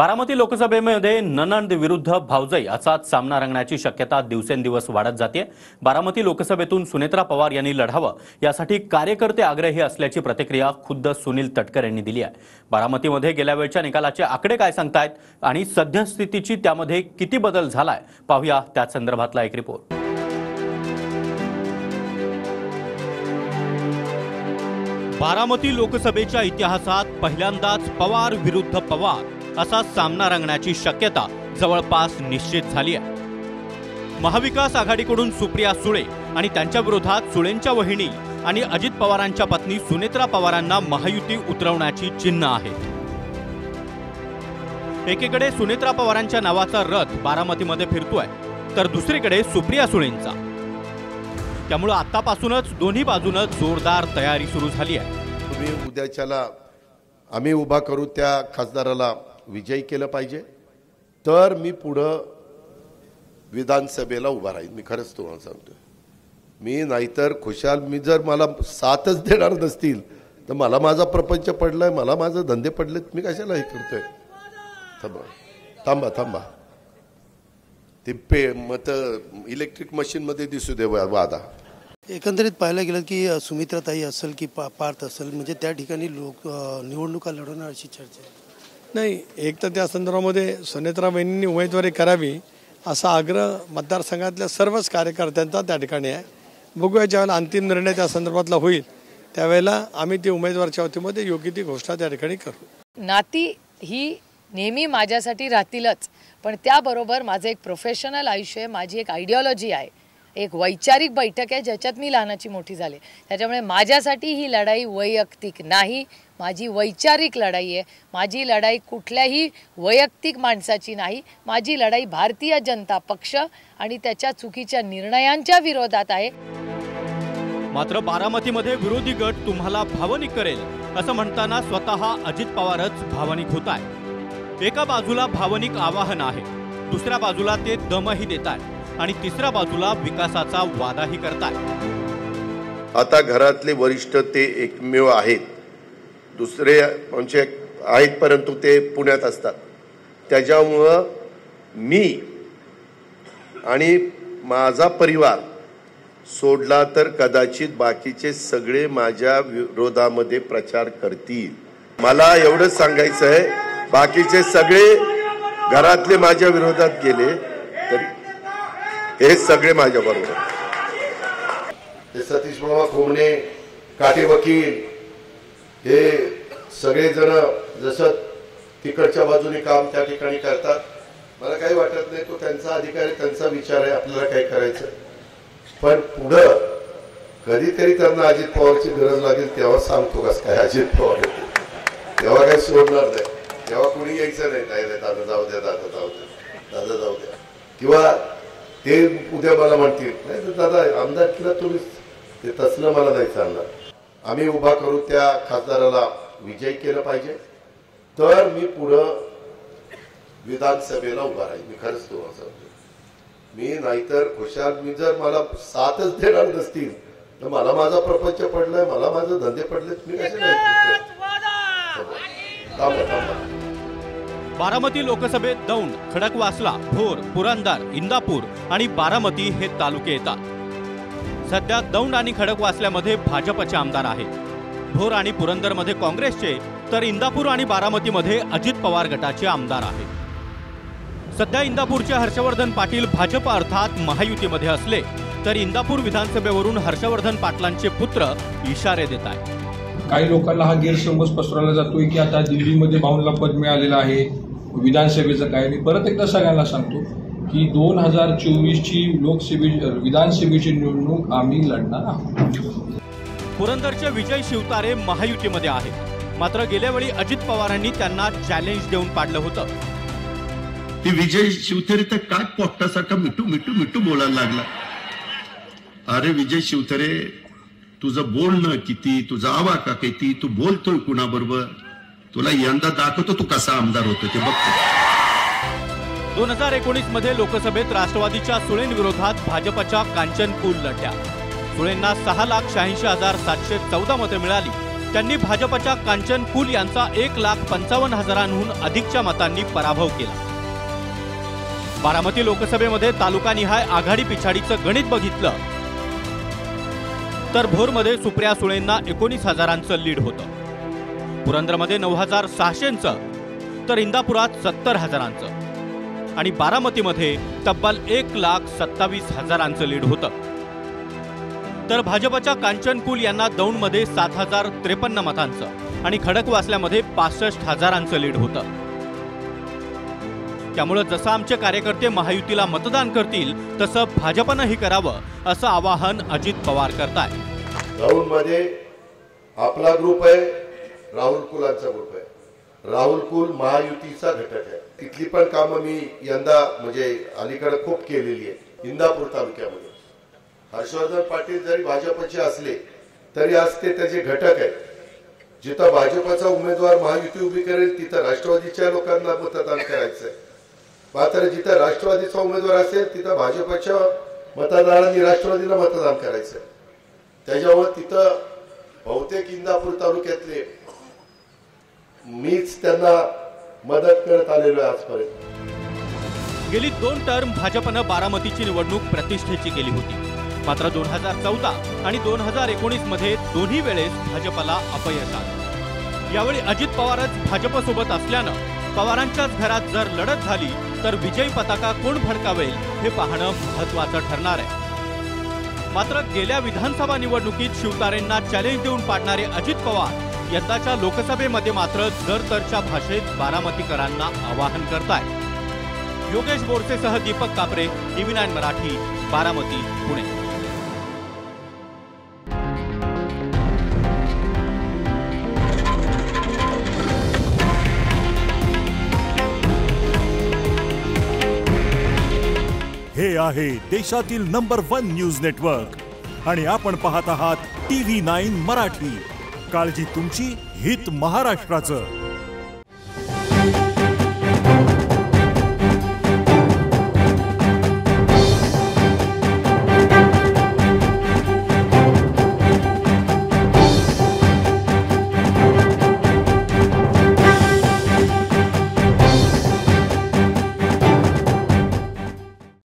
बारामती लोकसभेमध्ये ननंद विरुद्ध भावजई असाच सामना रंगण्याची शक्यता दिवसेंदिवस वाढत जाते। बारामती लोकसभेतून सुनेत्रा पवार यांनी लढावं यासाठी कार्यकर्ते आग्रही असल्याची प्रतिक्रिया खुद्द सुनील तटकर यांनी दिली आहे। बारामतीमध्ये गेल्या वेळच्या निकालाचे आकडे काय सांगतायत आणि सद्यस्थितीची त्यामध्ये किती बदल झालाय पाहूया त्या संदर्भातला एक रिपोर्ट। बारामती लोकसभेच्या इतिहासात पहिल्यांदाच पवार विरुद्ध पवार असा सामना रंगण्याची शक्यता जवळपास निश्चित झाली आहे। महाविकास आघाडीकडून सुप्रिया सुळे आणि त्यांच्या विरोधात सुळेंच्या वहिनी आणि अजित पवारांच्या पत्नी सुनेत्रा पवारांना महायुती उतरवण्याची चिन्ह आहेत। एकीकडे सुनेत्रा पवारांच्या नावाचा रथ बारामतीमध्ये फिरतोय तर दुसरीकडे सुप्रिया सुळेंचा। त्यामुळे आतापासूनच दोन्ही बाजूने जोरदार तयारी सुरू झाली आहे। तुम्ही उद्याच्याला आम्ही उभा करू त्या खासदाराला विजयी केलं पाहिजे तर मी पुढे विधानसभेला उभा राहीन। मी खरंच तुम्हाला सांगतो, मी नाहीतर खुशाल मी जर मला साथच देणार नसतील तर मला माझा प्रपंच पडलाय, मला माझे धंदे पडलेत, मी कशाला हे करतोय। थांबा थांबा ते पे मत इलेक्ट्रिक मशीन मध्ये दिसू दे वादा। एकंदरीत पाहायला गेलं की सुमित्राताई असेल की पार्थ असेल म्हणजे त्या ठिकाणी लोक निवडणुका लढवणार अशी चर्चा आहे। नाही, एक तर त्या संदर्भामध्ये सुनेत्रा बहिणींनी उमेदवारी करावी असा आग्रह मतदारसंघातल्या सर्वच कार्यकर्त्यांचा त्या ठिकाणी आहे। बघूया ज्यावेळेला अंतिम निर्णय त्या संदर्भातला होईल त्यावेळेला आम्ही ती उमेदवारच्या वतीमध्ये योग्य ती घोषणा त्या ठिकाणी करू। नाती ही नेहमी माझ्यासाठी राहतीलच, पण त्याबरोबर माझं एक प्रोफेशनल आयुष्य आहे, माझी एक आयडिओलॉजी आहे, एक वैचारिक बैठक आहे ज्याच्यात मी लहानाची मोठी झाले। त्याच्यामुळे माझ्यासाठी ही लढाई वैयक्तिक नाही, माझी वैचारिक लढाई आहे। माझी लढाई कुठल्याही वैयक्तिक माणसाची नाही, माझी लढाई भारतीय जनता पक्ष आणि त्याच्या चुकीच्या निर्णयांच्या विरोधात आहे। मात्र बारामतीमध्ये विरोधी गट तुम्हाला भावनिक करेल असं म्हणताना स्वतः अजित पवारच भावनिक होत आहे। एका बाजूला भावनिक आवाहन आहे, दुसऱ्या बाजूला ते दमही देतात आणि तिसऱ्या बाजूला विकासाचा वादाही करतात। आता घरातले वरिष्ठ ते एकमेव आहेत, दुसरे म्हणजे आहेत परंतु ते पुण्यात असतात। त्याच्यामुळं मी आणि माझा परिवार सोडला तर कदाचित बाकीचे सगळे माझ्या विरोधामध्ये प्रचार करतील। मला एवढंच सांगायचं आहे, बाकीचे सगळे घरातले माझ्या विरोधात गेले तरी हे सगळे माझ्या बरोबर। ते सतीश मामा खोमणे, काटे वकील हे सगळे जण जसं तिकडच्या बाजूने काम त्या ठिकाणी करतात, मला काही वाटत नाही, तो त्यांचा अधिकार आहे, त्यांचा विचार आहे, आपल्याला काय करायचं। पण पुढं कधीतरी त्यांना अजित पवारची गरज लागेल तेव्हा सांगतो कसं काय अजित पवार तेव्हा काही सोडणार नाही, तेव्हा कुणी यायचं नाही, नाही दादा जाऊ द्या, दादा जाऊ द्या, दादा जाऊ द्या, किंवा ते उद्या मला म्हणतील नाही तर दादा आमदारकीला तुम्ही ते तसलं मला नाही चालणार। आम्ही उभा करू त्या खासदाराला विजयी केलं पाहिजे तर मी पुढं विधानसभेला उभा राहीन। मी खरंच तुम्हाला सांगतो, मी नाहीतर खुशाल मी जर मला साथच देणार नसतील तर मला माझा प्रपंच पडलाय, मला माझे धंदे पडलेत, मी कशाला हे करतोय। थांबा थांबा। बारामती लोकसभेत दौंड, खडकवासला, भोर, पुरंदर, इंदापूर आणि बारामती हे तालुके येतात। सध्या दौंड आणि खडकवासल्यामध्ये भाजपचे आमदार आहेत, भोर आणि पुरंदरमध्ये काँग्रेसचे तर इंदापूर आणि बारामतीमध्ये अजित पवार गटाचे आमदार आहेत। सध्या इंदापूरचे हर्षवर्धन पाटील भाजप अर्थात महायुतीमध्ये असले तर इंदापूर विधानसभेवरून हर्षवर्धन पाटलांचे पुत्र इशारे देत आहेत। काही लोकांना हा गैरसमज पसरवला जातोय की आता दिल्लीमध्ये भाऊंला पद मिळालेलं आहे, विधानसभेचं काय। मी परत एकदा सगळ्यांना सांगतो की 2024ची विधानसभेची निवडणूक आम्ही लढणार आहोत। पुरंदरचे विजय शिवतारे महायुतीमध्ये आहेत, मात्र गेल्या वेळी अजित पवारांनी त्यांना चॅलेंज देऊन पाडलं होतं। ते विजय शिवतारे तर काय पोट्टासारखा मिठू मिठू मिठू बोलायला लागला। अरे विजय शिवतारे, तुझं बोलणं किती, तुझा आवाका किती, तू बोलतोय कुणाबरोबर, तुला यंदा दाखवतो तू कसा आमदार होतो ते बघतो। 2019 मध्ये लोकसभेत राष्ट्रवादीच्या सुळेंविरोधात भाजपच्या कांचनकुल लढल्या। सुळेंना 6,86,714 मते मिळाली त्यांनी भाजपच्या कांचन कुल यांचा 1,55,000हून अधिकच्या मतांनी पराभव केला। बारामती लोकसभेमध्ये तालुकानिहाय आघाडी पिछाडीचं गणित बघितलं तर भोरमध्ये सुप्रिया सुळेंना 19,000चं लीड होतं, पुरंदरमध्ये 9,600चं तर इंदापुरात 70,000चं आणि बारामतीमध्ये तब्बल 1,27,000चं लीड होतं। तर भाजपच्या कांचन कुल यांना दौंडमध्ये 7,053 मतांचं आणि खडकवासल्यामध्ये 65,000चं लीड होतं। त्यामुळे जसं आमचे कार्यकर्ते महायुतीला मतदान करतील तसं भाजपनंही करावं असं आवाहन अजित पवार करताय। दौंडमध्ये आपला ग्रुप आहे, राहुल कुलांचा ग्रुप आहे। राहुल कुल महायुतीचा घटक आहे। तिथली पण कामं मी यंदा म्हणजे अलीकडे खूप केलेली आहे। इंदापूर तालुक्यामध्ये हर्षवर्धन पाटील जरी भाजपचे असले तरी आज ते त्याचे घटक आहेत। जिथं भाजपचा उमेदवार महायुती उभी करेल तिथं राष्ट्रवादीच्या लोकांना मतदान करायचंय, मात्र जिथं राष्ट्रवादीचा उमेदवार असेल तिथं भाजपच्या मतदारांनी राष्ट्रवादीला मतदान करायचंय। त्याच्यामुळे तिथं बहुतेक इंदापूर तालुक्यातले मीच त्यांना मदत करत आलेलो आहे आजपर्यंत। गेली 2 टर्म भाजपनं बारामतीची निवडणूक प्रतिष्ठेची केली होती, मात्र 2014 आणि 2019 मध्ये दोन्ही वेळेस भाजपला अपयश आलं। यावेळी अजित पवारच भाजपसोबत असल्यानं पवारांच्याच घरात जर लढत झाली तर विजयी पताका कोण फडकावेल हे पाहणं महत्त्वाचं ठरणार आहे। मात्र गेल्या विधानसभा निवडणुकीत शिवतारेंना चॅलेंज देऊन पाडणारे अजित पवार यंदाच्या लोकसभेमध्ये मात्र जरतरच्या भाषेत बारामतीकरांना आवाहन करतायत। योगेश बोरसेसह दीपक कापरे, TV9 मराठी, बारामती, पुणे। हे आहे देशातील नंबर 1 न्यूज नेटवर्क आणि आपण पाहत आहात TV9 मराठी। काळजी तुमची, हित महाराष्ट्राचं।